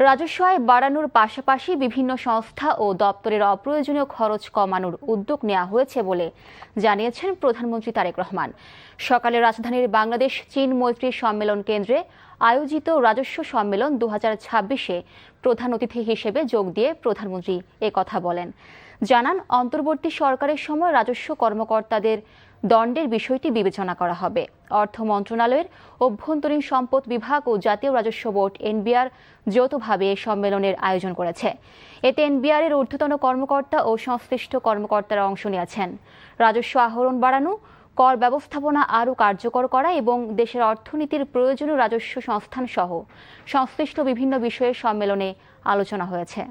রাজস্ব আয় বাড়ানোর পাশাপাশি বিভিন্ন সংস্থা ও দপ্তরের অপ্রয়োজনীয় খরচ কমানোর উদ্যোগ নেওয়া হয়েছে বলে জানিয়েছেন প্রধানমন্ত্রী তারেক রহমান। সকালে রাজধানীর বাংলাদেশ চীন মৈত্রী সম্মেলন কেন্দ্রে আয়োজিত রাজস্ব সম্মেলন 2026-এ প্রধান অতিথি হিসেবে যোগ দিয়ে প্রধানমন্ত্রী একথা বলেন। জানান, অন্তর্বর্তী সরকারের সময় রাজস্ব কর্মকর্তাদের দণ্ডের বিষয়টি বিবেচনা করা হবে। অর্থ মন্ত্রণালয়ের অভ্যন্তরীণ সম্পদ বিভাগ ও জাতীয় রাজস্ব বোর্ড এনবিআর যৌথভাবে এ সম্মেলনের আয়োজন করেছে। এতে এনবিআর এর ঊর্ধ্বতন কর্মকর্তা ও সংশ্লিষ্ট কর্মকর্তারা অংশ নিয়েছেন। রাজস্ব আহরণ বাড়ানো, কর ব্যবস্থাপনা আরও কার্যকর করা এবং দেশের অর্থনীতির প্রয়োজনীয় রাজস্ব সংস্থান সহ সংশ্লিষ্ট বিভিন্ন বিষয়ে সম্মেলনে আলোচনা হয়েছে।